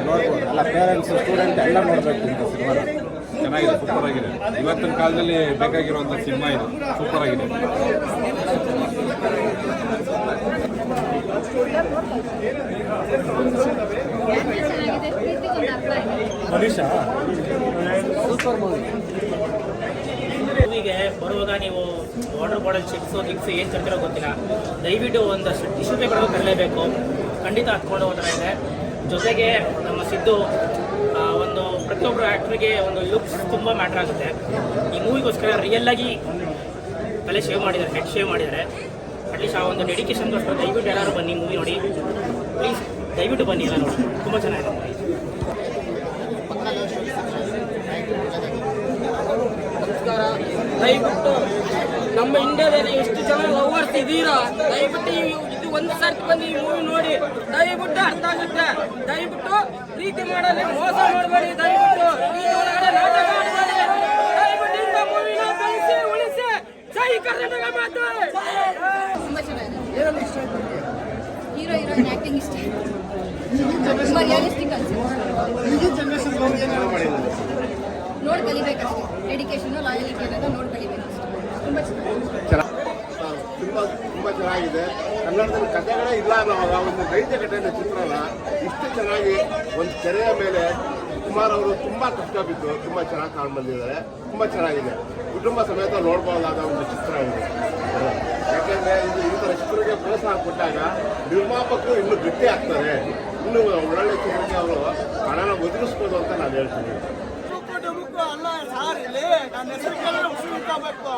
ನೋಡ್ಬೋದು, ಎಲ್ಲ parents student ಎಲ್ಲ ನೋಡಬೇಕು ಸಿನಿಮಾ. ಚೆನ್ನಾಗಿದೆ, ಸೂಪರ್ ಆಗಿದೆ. ಇವತ್ತಿನ ಕಾಲದಲ್ಲಿ ಬೇಕಾಗಿರುವಂಥ ಸಿನಿಮಾ ಇದು, ಸೂಪರ್ ಆಗಿದೆ. ಮೂವಿಗೆ ಬರುವಾಗ ನೀವು ವಾಟರ್ ಬಾಟಲ್ ಚಿಪ್ಸು ಗಿಪ್ಸು ಏನು ತರ್ತಿರೋ ಗೊತ್ತಿಲ್ಲ, ದಯವಿಟ್ಟು ಒಂದಷ್ಟು ಟಿಶ್ಯೂ ಪೇಪರ್ ತರಲೇಬೇಕು, ಖಂಡಿತ ಹತ್ಕೊಂಡು ಹೋಗ್ತಾ ಇದೆ. ಜೊತೆಗೆ ನಮ್ಮ ಸಿದ್ದು ಒಂದು ಪ್ರತಿಯೊಬ್ಬರು ಆ್ಯಕ್ಟ್ರಿಗೆ ಒಂದು ಲುಕ್ಸ್ ತುಂಬ ಮ್ಯಾಟ್ರ್ ಆಗುತ್ತೆ. ಈ ಮೂವಿಗೋಸ್ಕರ ರಿಯಲ್ಲಾಗಿ ತಲೆ ಶೇವ್ ಮಾಡಿದ್ದಾರೆ, ಹೆಡ್ ಶೇವ್ ಮಾಡಿದ್ದಾರೆ. ಅಟ್ಲೀಸ್ಟ್ ಆ ಒಂದು ಡೆಡಿಕೇಶನ್ಗೋಸ್ಕರ ದಯವಿಟ್ಟು ಎಲ್ಲರೂ ಬನ್ನಿ, ಮೂವಿ ನೋಡಿ ಪ್ಲೀಸ್, ದಯವಿಟ್ಟು ಬನ್ನಿ ಎಲ್ಲ ನೋಡಿ, ತುಂಬ ಚೆನ್ನಾಗಿದೆ. ದಯವಿಟ್ಟು ನಮ್ಮ ಇಂಡಿಯಾದಲ್ಲಿ ಎಷ್ಟು ಜನ ಲವರ್ಸ್ ಇದ್ದೀರಾ, ದಯವಿಟ್ಟು ಇದು ಒಂದು ಸರ್ತಿ ಬಂದು ಈ ಮೂವಿ ನೋಡಿ, ದಯವಿಟ್ಟು ಅರ್ಥ ಆಗುತ್ತೆ. ದಯವಿಟ್ಟು ಪ್ರೀತಿ ಮಾಡಲಿ, ಮೋಸ ಮಾಡಬೇಡಿ, ದಯವಿಟ್ಟು ಪ್ರೀತಿ ಒಳಗಡೆ ನಾಟಕ ಮಾಡಬೇಡಿ, ದಯವಿಟ್ಟು ಇಂಥ ಮೂವಿನ ಬೆಳೆಸಿ ಉಳಿಸಿ. ಜೈ ಕರ್ನಾಟಕ ಮಾತು. ತುಂಬಾ ಚೆನ್ನಾಗಿದೆ. ಹೀರೋ ಹೀರೋಯಿನ್ ಆಕ್ಟಿಂಗ್ ಇಷ್ಟ, ತುಂಬಾ ರಿಯಲಿಸ್ಟಿಕ್ ಅನ್ಸುತ್ತೆ. ನೋಡಿ ಕಲಿಬೇಕಷ್ಟೇ, ಡೆಡಿಕೇಶನ್ ಲಾಯಲಿಟಿ ಅನ್ನೋದು ನೋಡಿ ಕಲಿಬೇಕಷ್ಟೇ. ತುಂಬ ತುಂಬ ಚೆನ್ನಾಗಿದೆ. ಕನ್ನಡದಲ್ಲಿ ಕಥೆಗಳೇ ಇಲ್ಲ ಅನ್ನೋವಾಗ ಒಂದು ನೈಜ ಘಟನೆ ಚಿತ್ರನ ಇಷ್ಟು ಚೆನ್ನಾಗಿ ಒಂದು ಕೆರೆಯ ಮೇಲೆ ಕುಮಾರ್ ಅವರು ತುಂಬ ಕಷ್ಟ ಬಿದ್ದು ತುಂಬ ಚೆನ್ನಾಗಿ ಕಾಣ್ ಬಂದಿದ್ದಾರೆ. ತುಂಬ ಚೆನ್ನಾಗಿದೆ, ಕುಟುಂಬ ಸಮೇತ ನೋಡ್ಬೋದಾದ ಒಂದು ಚಿತ್ರ ಇದೆ. ಯಾಕೆಂದರೆ ಇದು ಈ ಥರ ಚಿತ್ರಕ್ಕೆ ಪ್ರೋತ್ಸಾಹ ಕೊಟ್ಟಾಗ ನಿರ್ಮಾಪಕರು ಇನ್ನೂ ಗಟ್ಟಿ ಆಗ್ತಾರೆ, ಇನ್ನೂ ಒಳ್ಳೊಳ್ಳೆ ಚಿತ್ರಕ್ಕೆ ಅವರು ಹಣನ ಒದಗಿಸ್ಬೋದು ಅಂತ ನಾನು ಹೇಳ್ತೀನಿ. ಅಲ್ಲ ಸಾರ್, ಇಲ್ಲಿ ನನ್ನ ಹೆಸರು ಉಸಿರುಬೇಕು.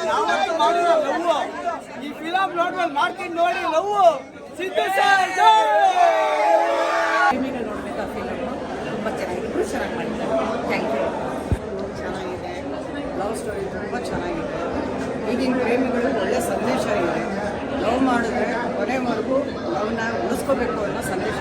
ಯಾವತ್ತು ಮಾಡಿರೋ ಲವ್ ಈ ಫಿಲಮ್ ನೋಡ್ಮೇಲೆ ಮಾಡ್ತೀನಿ ನೋಡಿ, ಲವ್ ಸಿದ್ದು ಸರ್ ನೋಡ್ಬೇಕು. ಆ ಫಿಲಮ್ ತುಂಬ ಚೆನ್ನಾಗಿದೆ, ಚೆನ್ನಾಗಿ ಮಾಡಿದ್ದಾರೆ. Thank you. ಚೆನ್ನಾಗಿದೆ, ಲವ್ ಸ್ಟೋರಿ ತುಂಬ ಚೆನ್ನಾಗಿದೆ. ಈಗಿನ ಪ್ರೇಮಿಗಳು ಒಳ್ಳೆ ಸಂದೇಶ ಇದೆ. ಲವ್ ಮಾಡಿದ್ರೆ ಕೊನೆವರೆಗೂ ಲವ್ನ ಉಳಿಸ್ಕೋಬೇಕು ಅನ್ನೋ ಸಂದೇಶ.